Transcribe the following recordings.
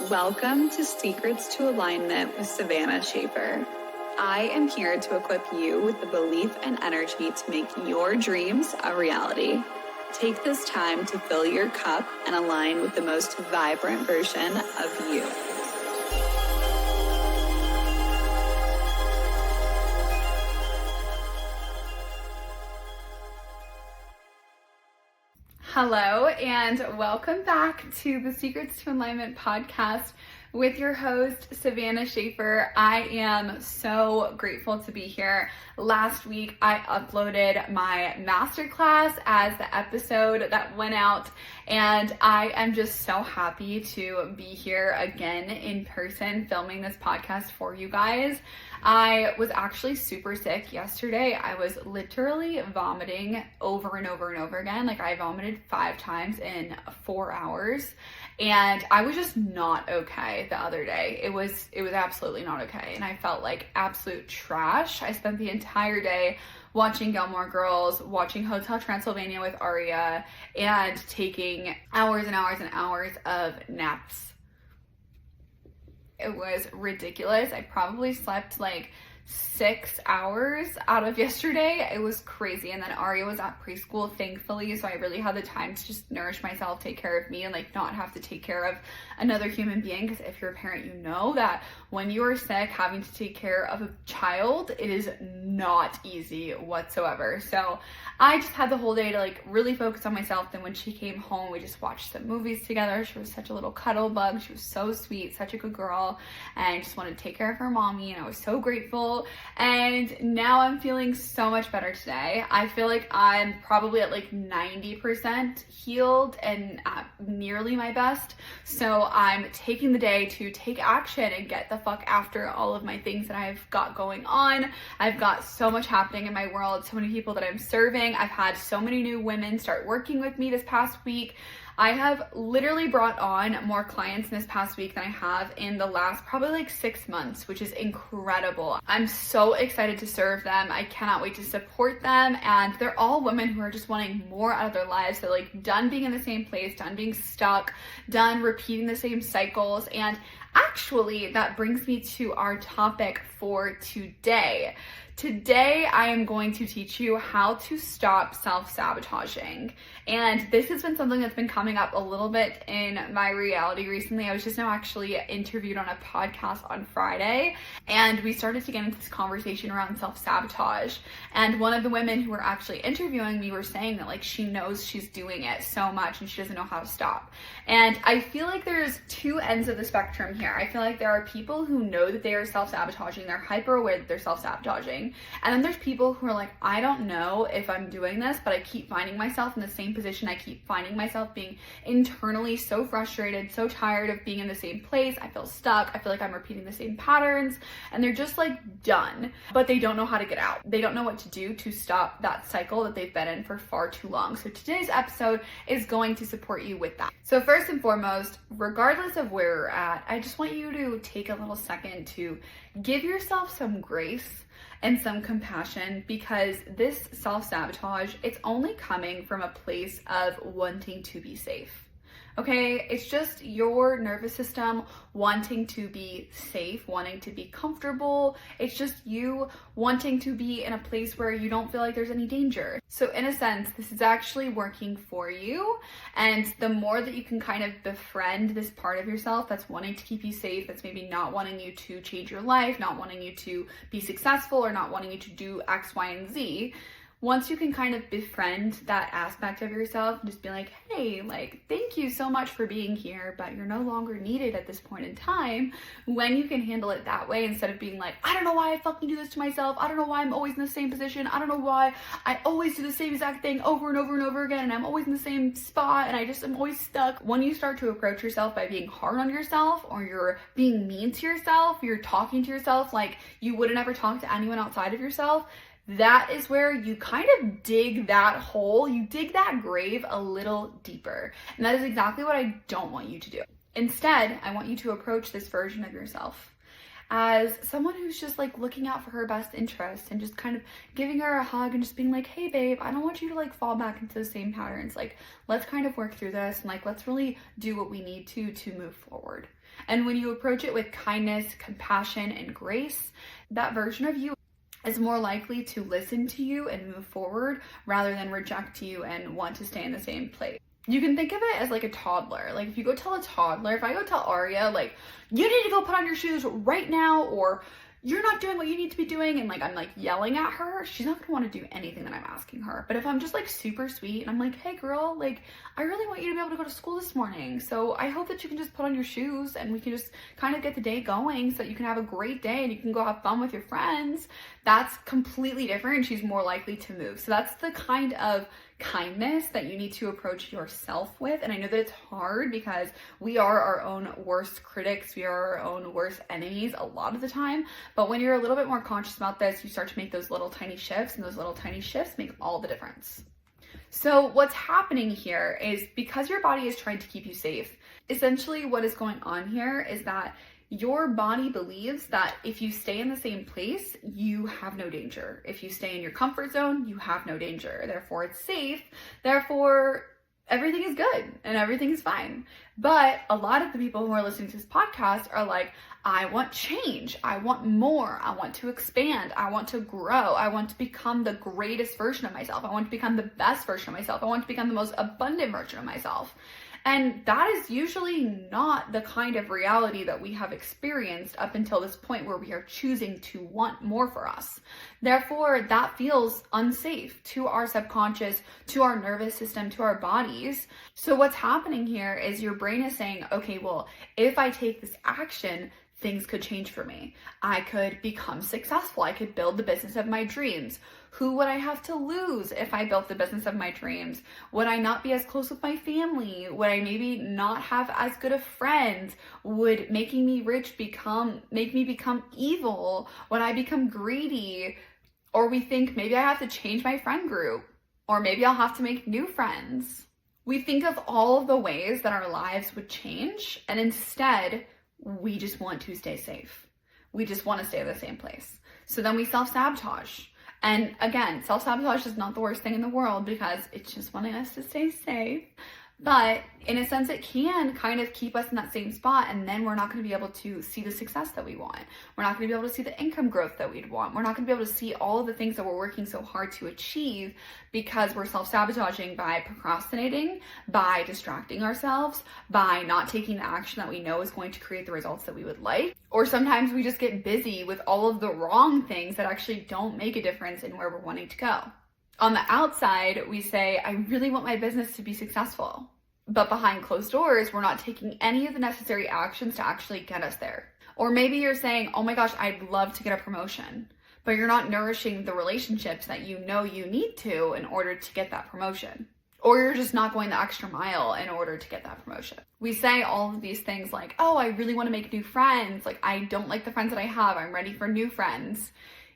Welcome to Secrets to Alignment with Savannah Schaffer. I am here to equip you with the belief and energy to make your dreams a reality. Take this time to fill your cup and align with the most vibrant version of you. Hello, and welcome back to the Secrets to Alignment podcast with your host, Savannah Schaffer. I am so grateful to be here. Last week, I uploaded my masterclass as the episode that went out, and I am just so happy to be here again in person filming this podcast for you guys. I was actually super sick yesterday. I was literally vomiting over and over and over again. Like, I vomited 5 times in 4 hours, and I was just not okay the other day. It was absolutely not okay, and I felt like absolute trash. I spent the entire day watching Gilmore Girls, watching Hotel Transylvania with Aria, and taking hours and hours and hours of naps. It was ridiculous. I probably slept like 6 hours out of yesterday. It was crazy. And then Aria was at preschool, thankfully, so I really had the time to just nourish myself, take care of me, and like not have to take care of another human being. Because if you're a parent, you know that when you are sick, having to take care of a child, it is not easy whatsoever. So I just had the whole day to like really focus on myself. Then when she came home, we just watched some movies together. She was such a little cuddle bug. She was so sweet, such a good girl, and I just wanted to take care of her mommy, and I was so grateful. And now I'm feeling so much better today. I feel like I'm probably at like 90% healed and at nearly my best. So I'm taking the day to take action and get the fuck after all of my things that I've got going on. I've got so much happening in my world, so many people that I'm serving. I've had so many new women start working with me this past week. I have literally brought on more clients in this past week than I have in the last probably like 6 months, which is incredible. I'm so excited to serve them. I cannot wait to support them. And they're all women who are just wanting more out of their lives. They're like done being in the same place, done being stuck, done repeating the same cycles. And actually, that brings me to our topic for today. Today, I am going to teach you how to stop self-sabotaging. And this has been something that's been coming up a little bit in my reality recently. I was just now actually interviewed on a podcast on Friday, and we started to get into this conversation around self-sabotage. And one of the women who were actually interviewing me were saying that like she knows she's doing it so much and she doesn't know how to stop. And I feel like there's 2 ends of the spectrum here. I feel like there are people who know that they are self-sabotaging. They're hyper aware that they're self-sabotaging. And then there's people who are like, I don't know if I'm doing this, but I keep finding myself in the same position. I keep finding myself being internally so frustrated, so tired of being in the same place. I feel stuck. I feel like I'm repeating the same patterns, and they're just like done, but they don't know how to get out. They don't know what to do to stop that cycle that they've been in for far too long. So today's episode is going to support you with that. So first and foremost, regardless of where you're at, I just want you to take a little second to give yourself some grace and some compassion, because this self-sabotage, it's only coming from a place of wanting to be safe. Okay, it's just your nervous system wanting to be safe, wanting to be comfortable. It's just you wanting to be in a place where you don't feel like there's any danger. So in a sense, this is actually working for you. And the more that you can kind of befriend this part of yourself that's wanting to keep you safe, that's maybe not wanting you to change your life, not wanting you to be successful, or not wanting you to do X, Y, and Z, once you can kind of befriend that aspect of yourself and just be like, hey, like, thank you so much for being here, but you're no longer needed at this point in time. When you can handle it that way, instead of being like, I don't know why I fucking do this to myself. I don't know why I'm always in the same position. I don't know why I always do the same exact thing over and over and over again, and I'm always in the same spot, and I just am always stuck. When you start to approach yourself by being hard on yourself, or you're being mean to yourself, you're talking to yourself like you wouldn't ever talk to anyone outside of yourself, that is where you kind of dig that hole, you dig that grave a little deeper. And that is exactly what I don't want you to do. Instead, I want you to approach this version of yourself as someone who's just like looking out for her best interest and just kind of giving her a hug and just being like, hey babe, I don't want you to like fall back into the same patterns. Like, let's kind of work through this and like, let's really do what we need to move forward. And when you approach it with kindness, compassion, and grace, that version of you is more likely to listen to you and move forward rather than reject you and want to stay in the same place. You can think of it as like a toddler. Like if you go tell a toddler, if I go tell Aria, like, you need to go put on your shoes right now, or you're not doing what you need to be doing, and like I'm like yelling at her, she's not gonna want to do anything that I'm asking her. But if I'm just like super sweet and I'm like, hey girl, like I really want you to be able to go to school this morning, so I hope that you can just put on your shoes and we can just kind of get the day going so that you can have a great day and you can go have fun with your friends, that's completely different and she's more likely to move. So that's the kind of kindness that you need to approach yourself with. And I know that it's hard because we are our own worst critics, we are our own worst enemies a lot of the time. But when you're a little bit more conscious about this, you start to make those little tiny shifts, and those little tiny shifts make all the difference. So what's happening here is, because your body is trying to keep you safe, essentially what is going on here is that your body believes that if you stay in the same place, you have no danger. If you stay in your comfort zone, you have no danger. Therefore, it's safe. Therefore, everything is good and everything is fine. But a lot of the people who are listening to this podcast are like, I want change. I want more. I want to expand. I want to grow. I want to become the greatest version of myself. I want to become the best version of myself. I want to become the most abundant version of myself. And that is usually not the kind of reality that we have experienced up until this point where we are choosing to want more for us. Therefore, that feels unsafe to our subconscious, to our nervous system, to our bodies. So what's happening here is your brain is saying, okay, well, if I take this action, things could change for me. I could become successful. I could build the business of my dreams. Who would I have to lose if I built the business of my dreams? Would I not be as close with my family? Would I maybe not have as good of friends? Would making me rich make me become evil? Would I become greedy? Or we think maybe I have to change my friend group, or maybe I'll have to make new friends. We think of all of the ways that our lives would change, and instead, we just want to stay safe. We just want to stay in the same place. So then we self-sabotage. And again, self-sabotage is not the worst thing in the world because it's just wanting us to stay safe. But in a sense, it can kind of keep us in that same spot, and then we're not going to be able to see the success that we want. We're not going to be able to see the income growth that we'd want. We're not going to be able to see all of the things that we're working so hard to achieve because we're self-sabotaging by procrastinating, by distracting ourselves, by not taking the action that we know is going to create the results that we would like. Or sometimes we just get busy with all of the wrong things that actually don't make a difference in where we're wanting to go. On the outside, we say, I really want my business to be successful. But behind closed doors, we're not taking any of the necessary actions to actually get us there. Or maybe you're saying, oh my gosh, I'd love to get a promotion, but you're not nourishing the relationships that you know you need to in order to get that promotion. Or you're just not going the extra mile in order to get that promotion. We say all of these things like, oh, I really want to make new friends. Like, I don't like the friends that I have. I'm ready for new friends.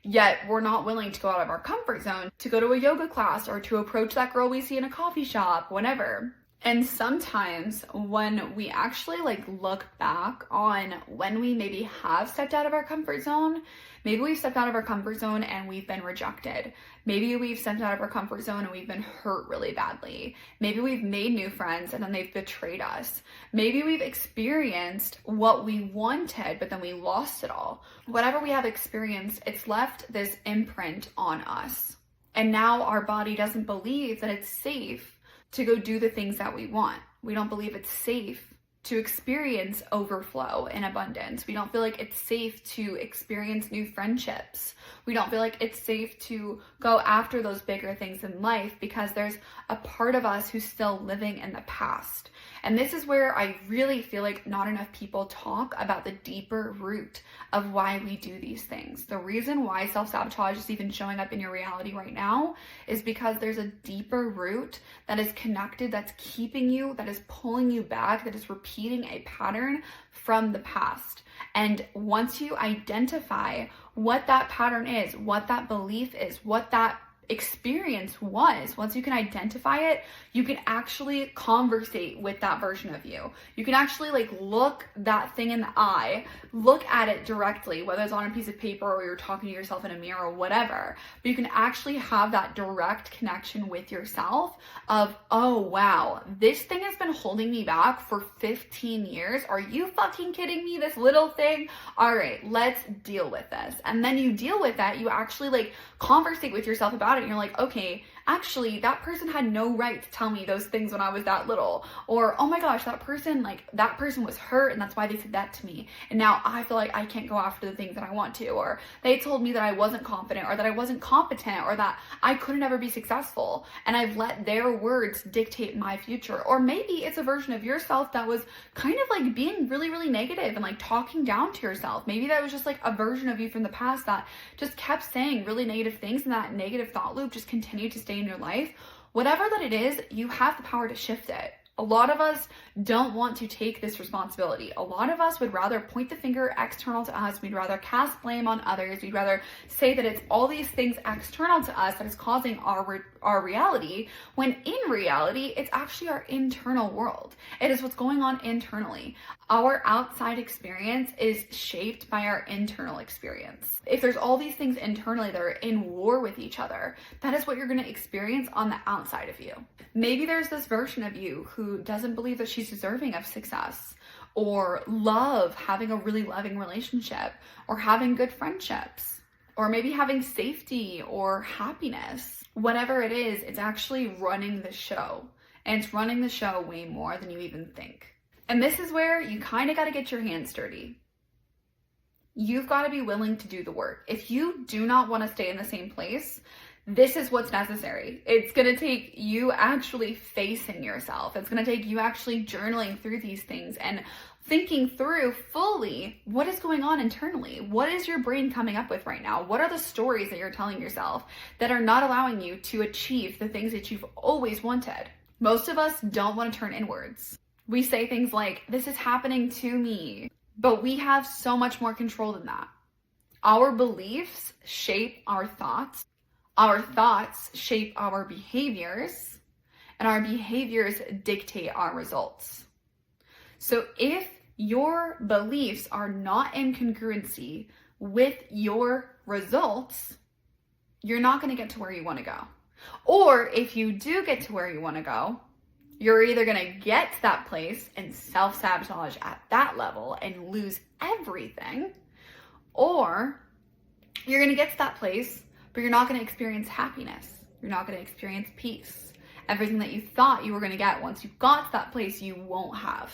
Yet we're not willing to go out of our comfort zone to go to a yoga class or to approach that girl we see in a coffee shop, whenever. And sometimes when we actually look back on when we maybe have stepped out of our comfort zone, maybe we've stepped out of our comfort zone and we've been rejected. Maybe we've stepped out of our comfort zone and we've been hurt really badly. Maybe we've made new friends and then they've betrayed us. Maybe we've experienced what we wanted, but then we lost it all. Whatever we have experienced, it's left this imprint on us. And now our body doesn't believe that it's safe to go do the things that we want. We don't believe it's safe to experience overflow and abundance. We don't feel like it's safe to experience new friendships. We don't feel like it's safe to go after those bigger things in life because there's a part of us who's still living in the past. And this is where I really feel like not enough people talk about the deeper root of why we do these things. The reason why self-sabotage is even showing up in your reality right now is because there's a deeper root that is connected, that's keeping you, that is pulling you back, that is repeating a pattern from the past. And once you identify what that pattern is, what that belief is, what that experience was. Once you can identify it, you can actually conversate with that version of you. You can actually like look that thing in the eye, look at it directly, whether it's on a piece of paper or you're talking to yourself in a mirror or whatever, but you can actually have that direct connection with yourself of, oh wow, this thing has been holding me back for 15 years. Are you fucking kidding me? This little thing? All right, let's deal with this. And then you deal with that, you actually like conversate with yourself about it, and you're like, okay, actually that person had no right to tell me those things when I was that little. Or, oh my gosh, that person was hurt and that's why they said that to me, and now I feel like I can't go after the things that I want to. Or they told me that I wasn't confident, or that I wasn't competent, or that I couldn't ever be successful, and I've let their words dictate my future. Or maybe it's a version of yourself that was kind of like being really, really negative and like talking down to yourself. Maybe that was just like a version of you from the past that just kept saying really negative things, and that negative thought loop just continued to stay in your life. Whatever that it is, you have the power to shift it. A lot of us don't want to take this responsibility. A lot of us would rather point the finger external to us. We'd rather cast blame on others. We'd rather say that it's all these things external to us that is causing our reality, when in reality, it's actually our internal world. It is what's going on internally. Our outside experience is shaped by our internal experience. If there's all these things internally that are in war with each other, that is what you're going to experience on the outside of you. Maybe there's this version of you who doesn't believe that she's deserving of success, or love, having a really loving relationship, or having good friendships, or maybe having safety or happiness. Whatever it is, it's actually running the show. And it's running the show way more than you even think. And this is where you kind of got to get your hands dirty. You've got to be willing to do the work. If you do not want to stay in the same place, this is what's necessary. It's going to take you actually facing yourself. It's going to take you actually journaling through these things and thinking through fully what is going on internally. What is your brain coming up with right now? What are the stories that you're telling yourself that are not allowing you to achieve the things that you've always wanted? Most of us don't want to turn inwards. We say things like, this is happening to me, but we have so much more control than that. Our beliefs shape our thoughts shape our behaviors, and our behaviors dictate our results. So if your beliefs are not in congruency with your results, you're not going to get to where you want to go. Or if you do get to where you want to go, you're either going to get to that place and self-sabotage at that level and lose everything, or you're going to get to that place, but you're not going to experience happiness. You're not going to experience peace. Everything that you thought you were going to get once you got to that place, you won't have,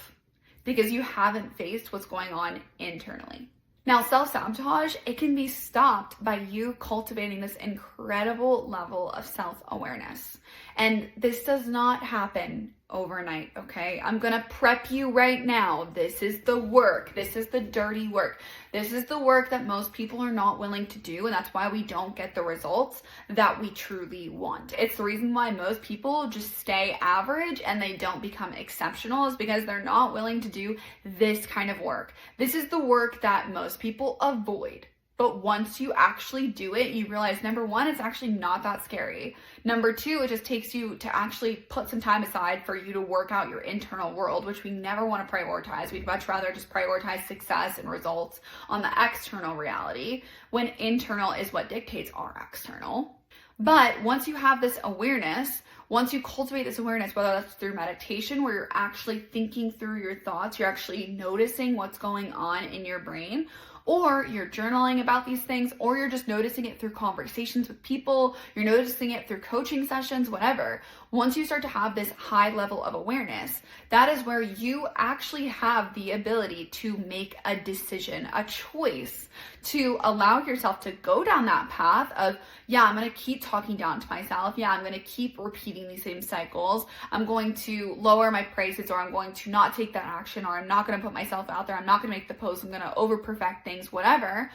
because you haven't faced what's going on internally. Now, self-sabotage, it can be stopped by you cultivating this incredible level of self-awareness. And this does not happen overnight, okay? I'm gonna prep you right now. This is the work. This is the dirty work. This is the work that most people are not willing to do, and that's why we don't get the results that we truly want. It's the reason why most people just stay average and they don't become exceptional, is because they're not willing to do this kind of work. This is the work that most people avoid. But once you actually do it, you realize, number one, it's actually not that scary. Number two, it just takes you to actually put some time aside for you to work out your internal world, which we never want to prioritize. We'd much rather just prioritize success and results on the external reality, when internal is what dictates our external. But once you have this awareness, once you cultivate this awareness, whether that's through meditation, where you're actually thinking through your thoughts, you're actually noticing what's going on in your brain, or you're journaling about these things, or you're just noticing it through conversations with people, you're noticing it through coaching sessions, whatever. Once you start to have this high level of awareness, that is where you actually have the ability to make a decision, a choice, to allow yourself to go down that path of, yeah, I'm going to keep talking down to myself. Yeah, I'm going to keep repeating these same cycles. I'm going to lower my prices, or I'm going to not take that action, or I'm not going to put myself out there. I'm not going to make the post. I'm going to over perfect things, whatever.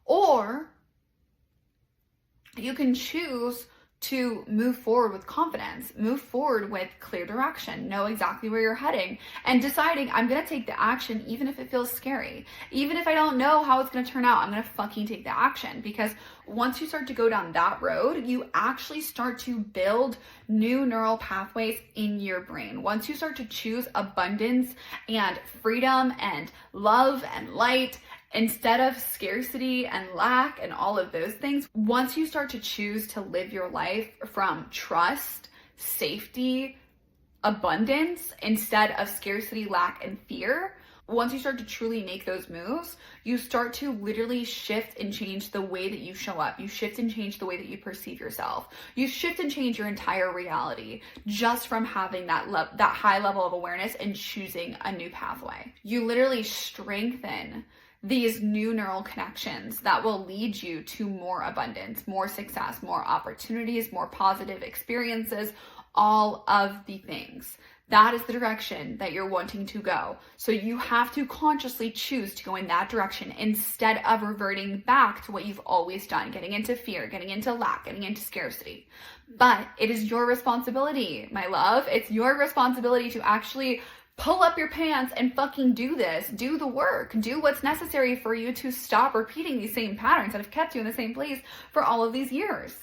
Or you can choose to move forward with confidence, move forward with clear direction, know exactly where you're heading, and deciding I'm gonna take the action even if it feels scary. Even if I don't know how it's gonna turn out, I'm gonna fucking take the action. Because once you start to go down that road, you actually start to build new neural pathways in your brain. Once you start to choose abundance and freedom and love and light, instead of scarcity and lack and all of those things, once you start to choose to live your life from trust, safety, abundance, instead of scarcity, lack, and fear, once you start to truly make those moves, you start to literally shift and change the way that you show up. You shift and change the way that you perceive yourself. You shift and change your entire reality just from having that high level of awareness and choosing a new pathway. You literally strengthen these new neural connections that will lead you to more abundance, more success, more opportunities, more positive experiences, all of the things. That is the direction that you're wanting to go. So you have to consciously choose to go in that direction instead of reverting back to what you've always done, getting into fear, getting into lack, getting into scarcity. But it is your responsibility, my love. It's your responsibility to actually pull up your pants and fucking do this. Do the work. Do what's necessary for you to stop repeating these same patterns that have kept you in the same place for all of these years.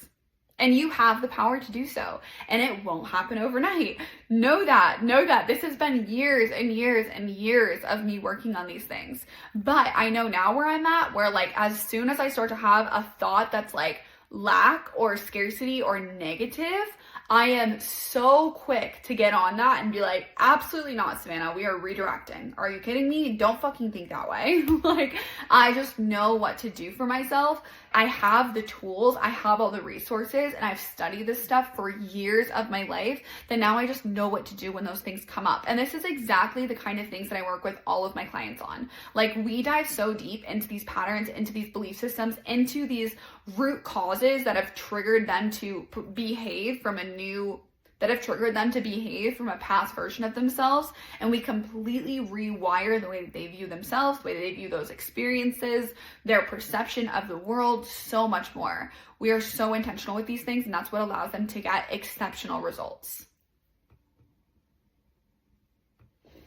And you have the power to do so. And it won't happen overnight. Know that. Know that. This has been years and years and years of me working on these things. But I know now where I'm at, where like as soon as I start to have a thought that's like lack or scarcity or negative, I am so quick to get on that and be like, absolutely not, Savannah. We are redirecting. Are you kidding me? Don't fucking think that way. Like, I just know what to do for myself. I have the tools. I have all the resources, and I've studied this stuff for years of my life that now I just know what to do when those things come up. And this is exactly the kind of things that I work with all of my clients on. Like, we dive so deep into these patterns, into these belief systems, into these root causes that have triggered them to behave from a past version of themselves, and we completely rewire the way that they view themselves, the way that they view those experiences, their perception of the world, so much more. We are so intentional with these things, and that's what allows them to get exceptional results.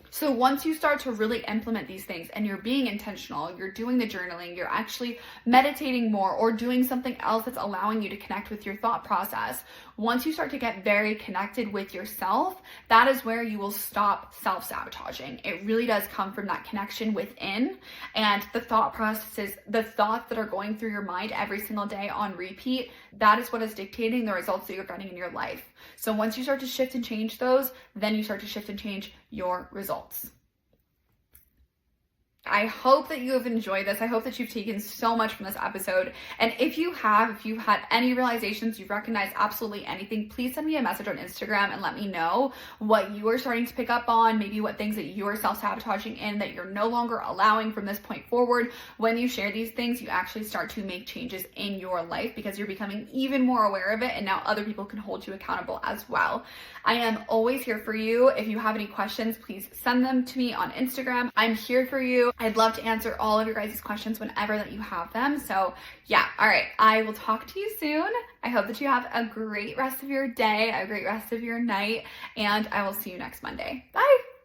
So once you start to really implement these things and you're being intentional, you're doing the journaling, you're actually meditating more or doing something else that's allowing you to connect with your thought process, once you start to get very connected with yourself, that is where you will stop self-sabotaging. It really does come from that connection within, and the thought processes, the thoughts that are going through your mind every single day on repeat, that is what is dictating the results that you're getting in your life. So once you start to shift and change those, then you start to shift and change your results. I hope that you have enjoyed this. I hope that you've taken so much from this episode. And if you've had any realizations, you've recognized absolutely anything, please send me a message on Instagram and let me know what you are starting to pick up on, maybe what things that you are self-sabotaging in that you're no longer allowing from this point forward. When you share these things, you actually start to make changes in your life because you're becoming even more aware of it, and now other people can hold you accountable as well. I am always here for you. If you have any questions, please send them to me on Instagram. I'm here for you. I'd love to answer all of your guys' questions whenever that you have them. So yeah, all right. I will talk to you soon. I hope that you have a great rest of your day, a great rest of your night, and I will see you next Monday. Bye.